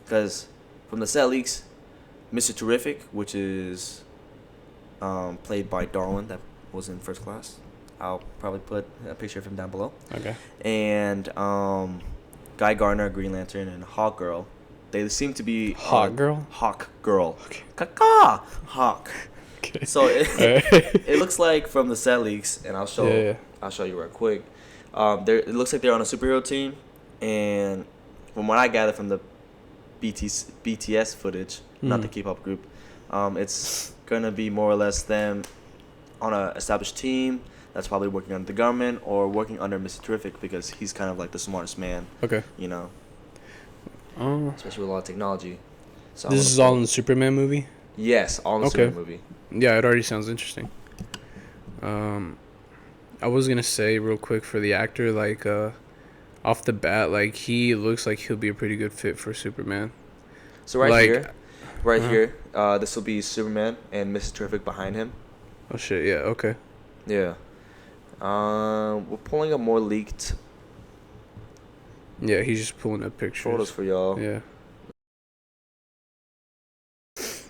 Because from the set leaks, Mr. Terrific, which is played by Darwin, that was in First Class. I'll probably put a picture of him down below. Okay. And Guy Gardner, Green Lantern, and Hawkgirl. They seem to be Hawkgirl. Hawkgirl. Okay. Kaka. Hawk. Okay. So it looks like from the set leaks, and I'll show you real quick. It looks like they're on a superhero team, and from what I gather from the BTS footage, not the K-pop group, it's gonna be more or less them on a established team that's probably working under the government or working under Mr. Terrific because he's kind of like the smartest man. Okay. You know. Especially with a lot of technology. So this is all in the Superman movie? Yes, all in the Superman movie. Yeah, it already sounds interesting. I was gonna say real quick for the actor, like off the bat, like he looks like he'll be a pretty good fit for Superman. So here, this will be Superman and Mr. Terrific behind him. Oh shit! Yeah. Okay. Yeah. We're pulling up more leaked. Yeah, he's just pulling up pictures. Photos for y'all. Yeah.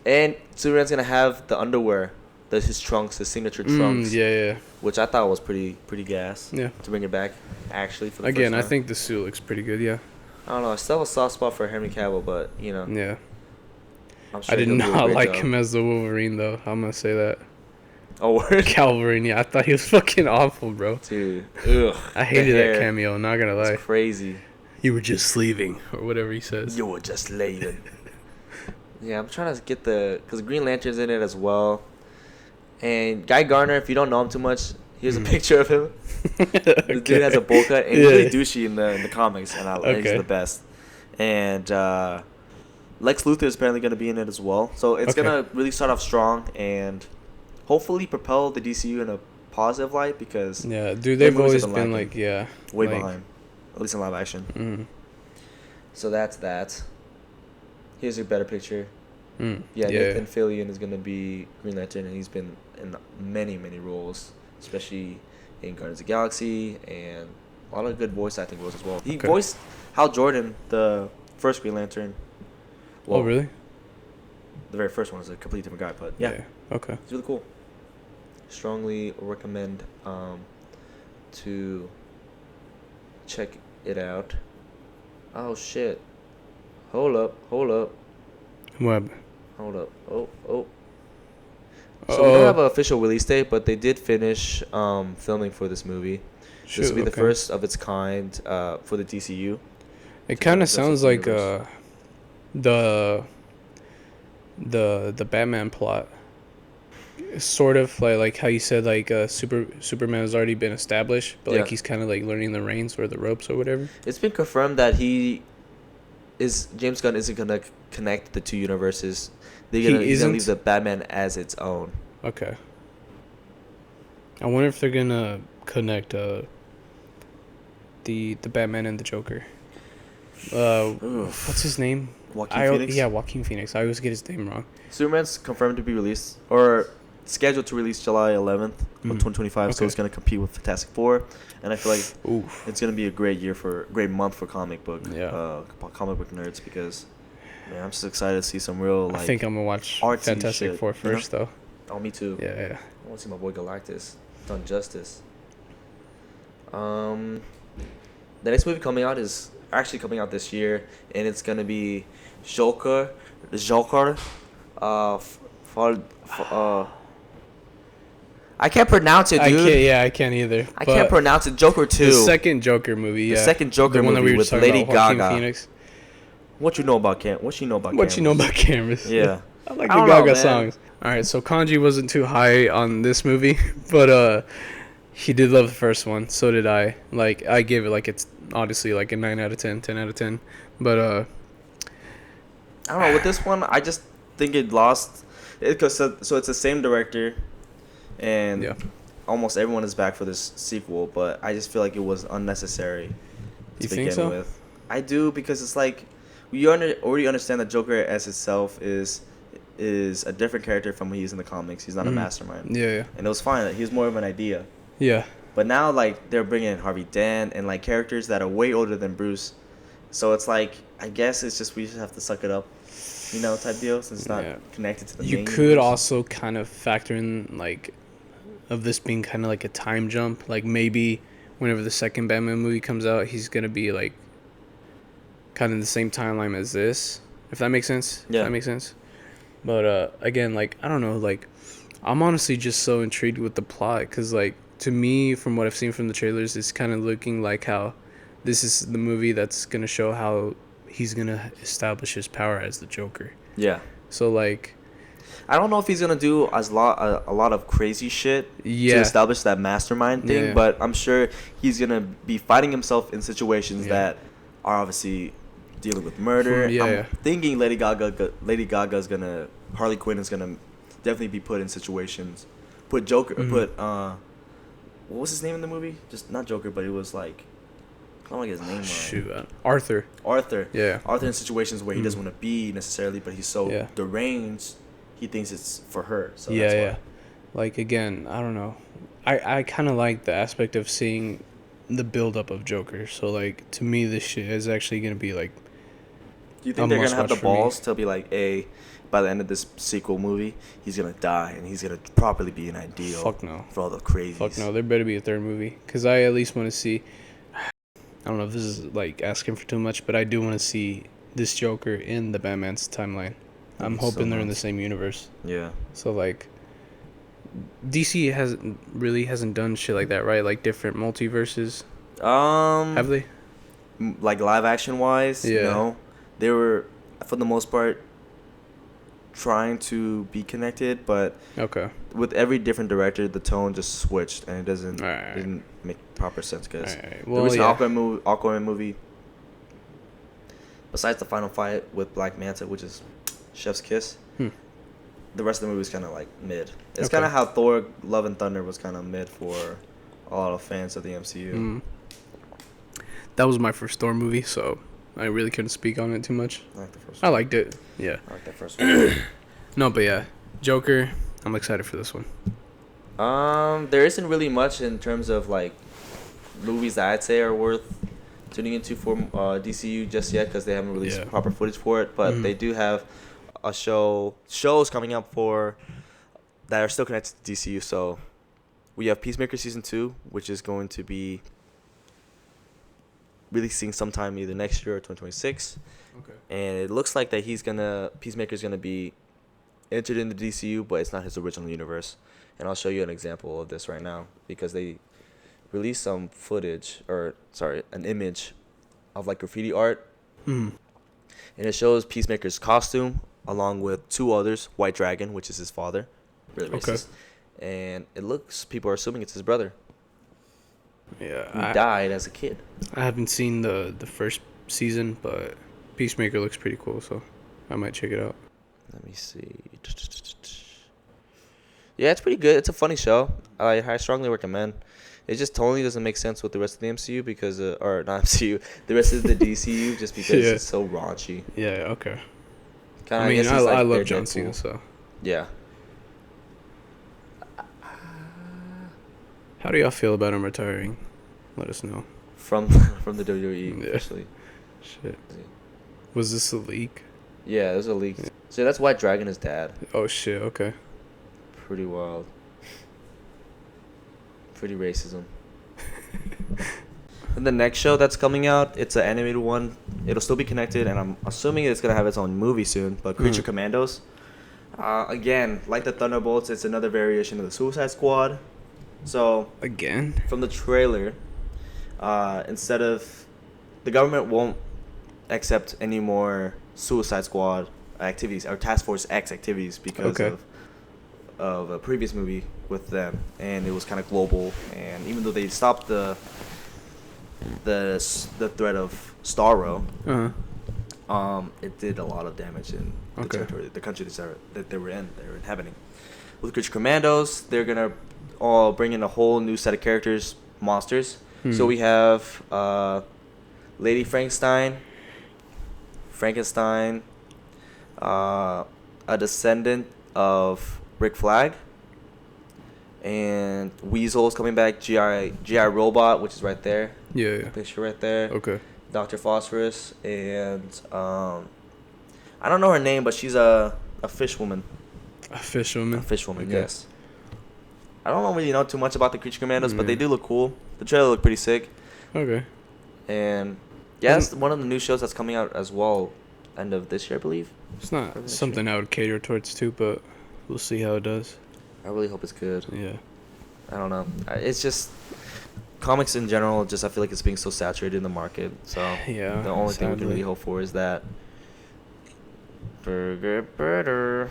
And Superman's gonna have the underwear, his trunks, his signature trunks. Yeah. Which I thought was pretty gas. Yeah. To bring it back, actually. For the Again, first I think the suit looks pretty good. Yeah. I don't know. I still have a soft spot for Henry Cavill, but you know. Yeah. I'm sure I did not like him as the Wolverine, though. I'm gonna say that. Oh, word? Calvary, yeah. I thought he was fucking awful, bro. Dude. Ugh. I hated that cameo, not gonna lie. It's crazy. You were just leaving, or whatever he says. You were just leaving. Yeah, I'm trying to get because Green Lantern's in it as well. And Guy Gardner, if you don't know him too much, here's a picture of him. The dude has a bowl cut, and he's really douchey in the comics, and he's the best. And Lex Luthor is apparently going to be in it as well. So it's going to really start off strong and hopefully propel the DCU in a positive light because... Yeah, dude, they've always been like, way behind. At least in live action. So that's that. Here's a better picture. Nathan Fillion is going to be Green Lantern, and he's been in many, many roles, especially in Guardians of the Galaxy, and a lot of good voice acting roles as well. He voiced Hal Jordan, the first Green Lantern. Well, oh, really? The very first one was a completely different guy, but yeah. Okay. It's really cool. Strongly recommend to check it out. Oh, shit. Hold up. What? Hold up. Oh. So we don't have an official release date, but they did finish filming for this movie. This will be the first of its kind for the DCU. It kind of sounds like the Batman plot. Sort of like how you said like Superman has already been established, but like he's kind of like learning the reins or the ropes or whatever. It's been confirmed that James Gunn isn't gonna connect the two universes. He's gonna leave the Batman as its own. Okay. I wonder if they're gonna connect the Batman and the Joker. What's his name? Joaquin Phoenix? Yeah, Joaquin Phoenix. I always get his name wrong. Superman's confirmed to be released, or scheduled to release July 11th of 2025, so it's gonna compete with Fantastic Four, and I feel like it's gonna be a great month for comic book nerds because man, I'm just excited to see some real like. I think I'm gonna watch Fantastic Four first though. Oh, me too. Yeah. I want to see my boy Galactus done justice. The next movie coming out is actually coming out this year, and it's gonna be Joker. I can't pronounce it, dude. I can't either. I can't pronounce it. Joker 2. The second Joker movie. Yeah. The second Joker movie with Lady Gaga. Phoenix. What you know about Cam? What you know about cameras? Yeah. I like the Gaga songs. All right, so Kanji wasn't too high on this movie, but he did love the first one. So did I. Like, I gave it, like, it's honestly, like, a 9 out of 10, 10 out of 10. But, I don't know. With this one, I just think it lost. So it's the same director, and almost everyone is back for this sequel, but I just feel like it was unnecessary to begin with. I do, because it's like, we already understand that Joker as itself is a different character from what he's in the comics. He's not a mastermind. Yeah. And it was fine. Like, he was more of an idea. Yeah. But now, like, they're bringing in Harvey Dent and, like, characters that are way older than Bruce. So it's like, I guess it's just we just have to suck it up, you know, type deal, since it's not connected to the main could universe. also kind of factor in, like, of this being kind of like a time jump. Like, maybe whenever the second Batman movie comes out, he's going to be, like, kind of the same timeline as this, if that makes sense. Yeah. If that makes sense. But, again, like, I don't know, like, I'm honestly just so intrigued with the plot, because, like, to me, from what I've seen from the trailers, it's kind of looking like how this is the movie that's going to show how he's going to establish his power as the Joker. Yeah. So, like, I don't know if he's going to do a lot of crazy shit to establish that mastermind thing, but I'm sure he's going to be fighting himself in situations that are obviously dealing with murder. I'm thinking Lady Gaga's going to, Harley Quinn is going to definitely be put in situations. Put Joker, what was his name in the movie? Just not Joker, but it was like, I don't like his name. Shoot, Arthur. Yeah. Arthur in situations where he doesn't want to be necessarily, but he's so deranged, he thinks it's for her. So that's why. Like, again, I don't know. I kind of like the aspect of seeing the build-up of Joker. So, like, to me, this shit is actually going to be, like, do you think they're going to have the balls to be like, hey, by the end of this sequel movie, he's going to die and he's going to properly be an ideal? Fuck no. For all the crazies. Fuck no. There better be a third movie. Because I at least want to see... I don't know if this is, like, asking for too much, but I do want to see this Joker in the Batman's timeline. I'm hoping they're in the same universe. Yeah. So, like, DC hasn't done shit like that, right? Like, different multiverses. Have they? Like, live action wise? Yeah. No. They were, for the most part, trying to be connected, but with every different director, the tone just switched, and it didn't make proper sense, because the recent Aquaman movie, besides the final fight with Black Manta, which is chef's kiss, the rest of the movie is kind of like mid. It's kind of how Thor Love and Thunder was kind of mid for a lot of fans of the MCU. That was my first Thor movie, so I really couldn't speak on it too much. I like the first one. I liked it. Yeah. I like that first one. No, but yeah, Joker, I'm excited for this one. There isn't really much in terms of, like, movies that I'd say are worth tuning into for DCU just yet, because they haven't released proper footage for it. But they do have shows coming up that are still connected to DCU. So we have Peacemaker Season 2, which is going to be releasing sometime either next year or 2026. And it looks like that Peacemaker's gonna be entered in the DCU, but it's not his original universe. And I'll show you an example of this right now, because they released some an image of, like, graffiti art. And it shows Peacemaker's costume along with two others, White Dragon, which is his father. Really racist. And people are assuming it's his brother. Yeah. Who died as a kid. I haven't seen the first season, but Peacemaker looks pretty cool, so I might check it out. Let me see. Yeah, it's pretty good. It's a funny show. I strongly recommend. It just totally doesn't make sense with the rest of the MCU or not MCU, the rest of the DCU, just because it's so raunchy. Yeah, okay. I love John Cena, so. Yeah. How do y'all feel about him retiring? Let us know. From the WWE, especially. Shit. Was this a leak? Yeah, there's a leak. Yeah. So that's White Dragon is dad. Oh shit. Okay. Pretty wild. Pretty racism. And the next show that's coming out, it's an animated one. It'll still be connected, and I'm assuming it's gonna have its own movie soon. But Creature Commandos. Again, like the Thunderbolts, it's another variation of the Suicide Squad. So again, from the trailer, instead of the government won't accept any more Suicide Squad activities or Task Force X activities because of a previous movie with them, and it was kind of global. And even though they stopped the threat of Starro, it did a lot of damage in the territory, the country that they were inhabiting. With Creature Commandos, they're gonna all bring in a whole new set of characters, monsters. So we have Lady Frankenstein, a descendant of Rick Flag, and Weasel's coming back. GI Robot, which is right there. Yeah. Picture right there. Okay. Dr. Phosphorus, and I don't know her name, but she's a fish woman. A fish woman. Okay. Yes. I don't really know too much about the Creature Commandos, but they do look cool. The trailer looked pretty sick. Okay. And yeah, that's one of the new shows that's coming out as well, end of this year, I believe. It's not something I would cater towards too, but we'll see how it does. I really hope it's good. Yeah. I don't know. It's just comics in general. I feel like it's being so saturated in the market. So yeah, the only thing we can really hope for is that burger.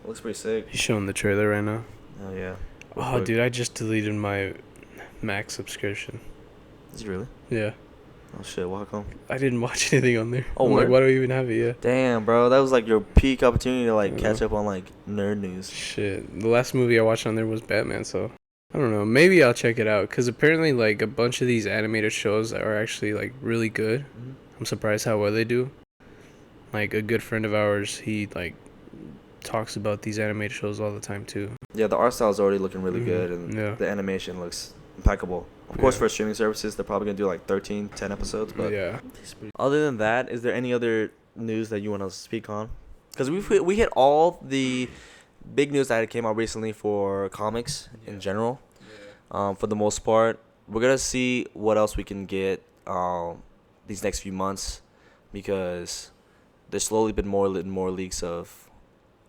Looks pretty sick. He's showing the trailer right now. Oh yeah. Oh dude, I just deleted my Max subscription. Did you really? Yeah. Oh shit, how come? I didn't watch anything on there. Oh, like, why do I even have it? Yeah. Damn, bro, that was like your peak opportunity to catch up on nerd news. Shit, the last movie I watched on there was Batman, so I don't know. Maybe I'll check it out because apparently a bunch of these animated shows are actually really good. Mm-hmm. I'm surprised how well they do. A good friend of ours, he talks about these animated shows all the time too. Yeah, the art style is already looking really good, and the animation looks impeccable. Of course, for streaming services, they're probably gonna do 10 episodes. But yeah. Other than that, is there any other news that you want to speak on? Because we hit all the big news that came out recently for comics in general. Yeah. For the most part, we're gonna see what else we can get these next few months, because there's slowly been more and more leaks of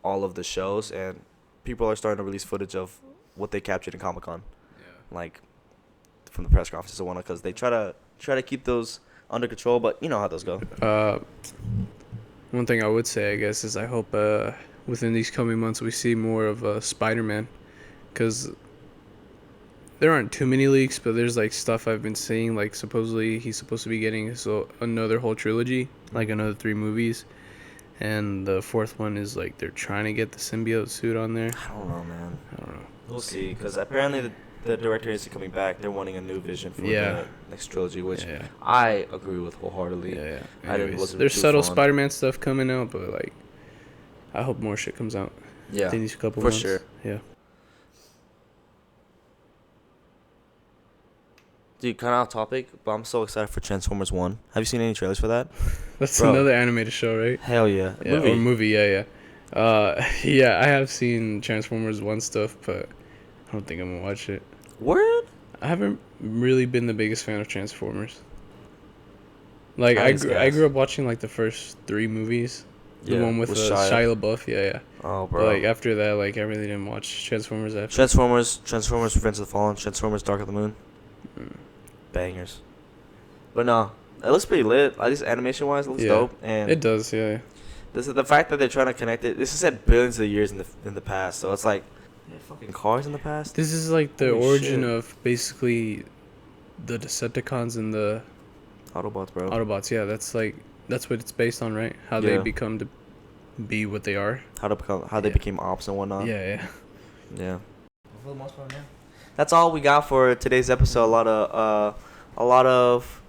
all of the shows, and people are starting to release footage of what they captured in Comic-Con. Yeah. From the press conferences and whatnot, because they try to keep those under control, but you know how those go. One thing I would say, I guess, is I hope within these coming months we see more of Spider-Man, because there aren't too many leaks, but there's stuff I've been seeing, supposedly he's supposed to be getting another whole trilogy, another 3 movies, and the 4th one is they're trying to get the symbiote suit on there. I don't know, man. We'll see, because apparently the director is coming back. They're wanting a new vision for the next trilogy, which I agree with wholeheartedly. Yeah. There's subtle Spider-Man stuff coming out, but I hope more shit comes out. Yeah, in these couple for months. Sure. Yeah. Dude, kind of off topic, but I'm so excited for Transformers 1. Have you seen any trailers for that? That's another animated show, right? Hell yeah. Movie, yeah. Yeah, I have seen Transformers 1 stuff, but I don't think I'm gonna watch it. Word? I haven't really been the biggest fan of Transformers. I grew up watching the first 3 movies. The one with Shia LaBeouf, yeah. Oh, bro. But after that, I really didn't watch Transformers after. Transformers Revenge of the Fallen, Transformers Dark of the Moon. Bangers. But no, it looks pretty lit. At least animation-wise, it looks dope. And it does, yeah. This is the fact that they're trying to connect it. This is said billions of years in the past, so it's fucking cars in the past. This is the origin of basically the Decepticons and the Autobots, bro. Autobots, yeah. That's what it's based on, right? How they become to be what they are. How they became ops and whatnot. Yeah. For the most part, yeah. That's all we got for today's episode. A lot of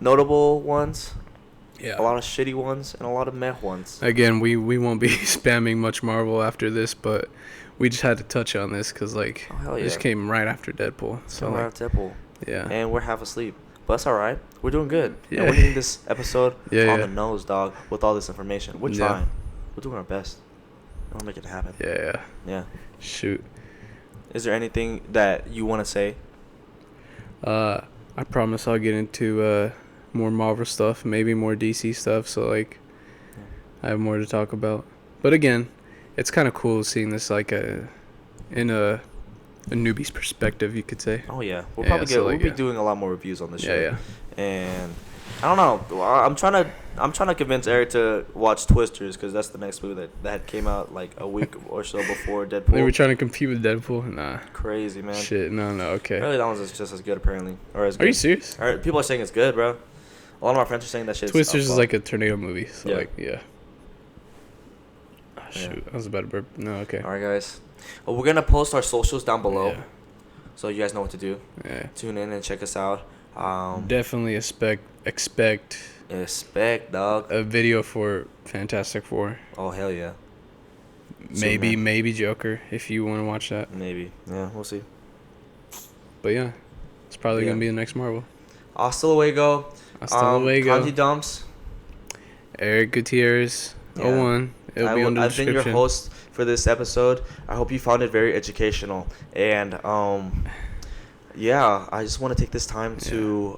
notable ones. Yeah. A lot of shitty ones and a lot of meh ones. Again, we won't be spamming much Marvel after this, but we just had to touch on this because, like, this came right after Deadpool. So, right after Deadpool. Yeah. And we're half asleep. But that's all right. We're doing good. Yeah. And we're hitting this episode on the nose, dog, with all this information. We're trying. We're doing our best. I want to make it happen. Yeah. Shoot. Is there anything that you want to say? I promise I'll get into more Marvel stuff, maybe more DC stuff, so like I have more to talk about. But again, it's kind of cool seeing this like in a newbie's perspective, you could say. Oh yeah, we'll be doing a lot more reviews on this show. Yeah. And I don't know. I'm trying to convince Erik to watch Twisters because that's the next movie that came out like a week or so before Deadpool. They were trying to compete with Deadpool. Nah. Crazy, man. Shit. No. Okay. Really, that one's just as good apparently, or as good. Are you serious? People are saying it's good, bro. A lot of my friends are saying that shit. Twisters is like a tornado movie. So yeah. Oh, shoot, Yeah. I was about to burp. No, okay. All right, guys. Well, we're gonna post our socials down below, so you guys know what to do. Yeah. Tune in and check us out. Definitely expect dog, a video for Fantastic Four. Oh hell yeah. Maybe Joker if you want to watch that. Maybe. Yeah, we'll see. But yeah, it's probably gonna be the next Marvel. Hasta luego. Kanji Dumps. Erik Gutierrez 01. It'll be on the I've been your host for this episode. I hope you found it very educational. And I just want to take this time to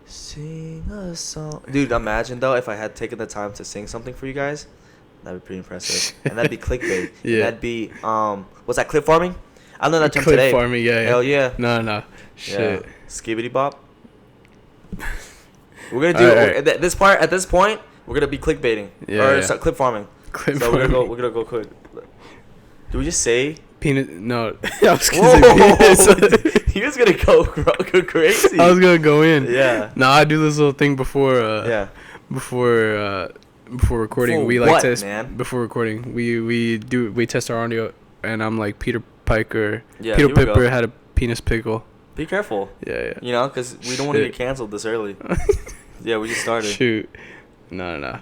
sing a song. Dude, imagine though if I had taken the time to sing something for you guys. That'd be pretty impressive. And that'd be clickbait. Yeah. That'd be what's that, clip farming? I learned that term today. Clip farming, yeah. Hell yeah. No. Shit. Yeah. Skibbity bop. We're gonna do at this point. We're gonna be clickbaiting clip farming. We're gonna go quick. Do we just say peanut? No, I was gonna say penis. He was gonna go crazy. I was gonna go in. Yeah. No, I do this little thing before. Before recording, before recording, we test our audio, and I'm like Peter Piper. Yeah, Peter Piper had a penis pickle. Be careful. Yeah. You know, because we don't want to get canceled this early. Yeah, we just started. Shoot. No.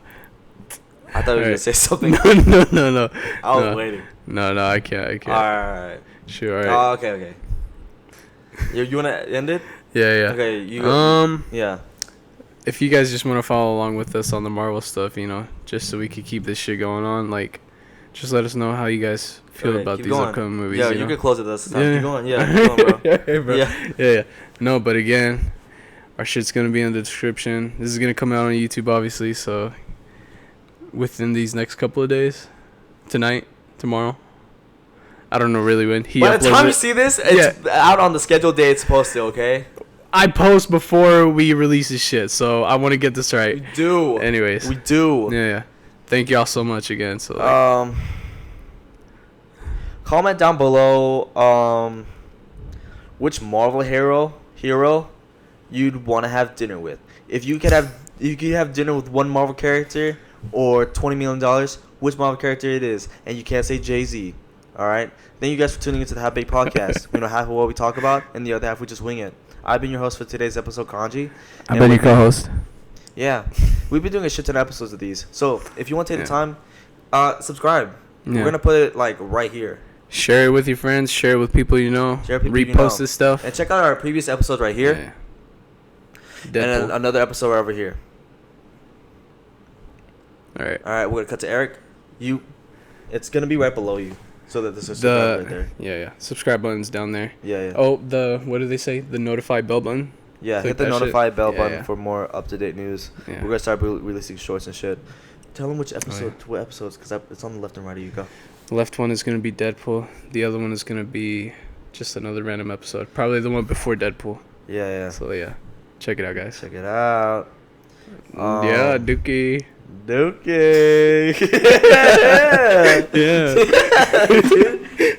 I thought you were gonna say something. No. I was waiting. No, I can't. Alright. Sure, alright. Okay. You wanna end it? Yeah. Okay, yeah. If you guys just want to follow along with us on the Marvel stuff, just so we could keep this shit going on, like, just let us know how you guys feel about these upcoming movies. Yeah, you can close it this time. Yeah. Keep going. Yeah, keep going, bro. Yeah. No, but again, our shit's gonna be in the description. This is gonna come out on YouTube, obviously, so within these next couple of days, tonight, tomorrow. I don't know really when by the time you see this, it's out on the scheduled day it's supposed to. Okay. I post before we release this shit, so I want to get this right. We do. Anyways. We do. Yeah. Thank y'all so much again. So comment down below which Marvel hero you'd want to have dinner with. If you could have dinner with one Marvel character or $20 million, which Marvel character it is, and you can't say Jay-Z. All right. Thank you guys for tuning into the Half Baked Podcast. We know half of what we talk about, and the other half we just wing it. I've been your host for today's episode, Kanji. I've been your co-host. Yeah, we've been doing a shit ton of episodes of these. So if you want to take the time, subscribe. Yeah. We're gonna put it like right here. Share it with your friends. Share it with people you know. Repost this stuff. And check out our previous episodes right here. Yeah. And another episode right over here. All right. We're gonna cut to Erik. It's gonna be right below you. So that this is right there. Yeah. Subscribe button's down there. Yeah. Oh, what do they say? The notify bell button? Yeah, hit the notify bell button for more up-to-date news. Yeah. We're going to start releasing shorts and shit. Tell them which episode, what episodes, because it's on the left and right of you. Go. The left one is going to be Deadpool. The other one is going to be just another random episode. Probably the one before Deadpool. Yeah. So, yeah. Check it out, guys. Check it out. Yeah, Dookie. Yeah.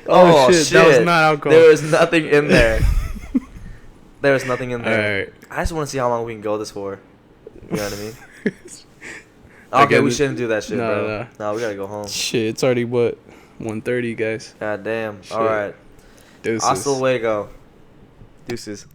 Oh, shit. That was not alcohol. There was nothing in there. There's nothing in there. All right. I just want to see how long we can go this for. You know what I mean? Okay, we shouldn't do that shit, bro. No, we gotta go home. Shit, it's already what? 1:30, guys. God damn. All right. Deuces. Hasta luego. Deuces.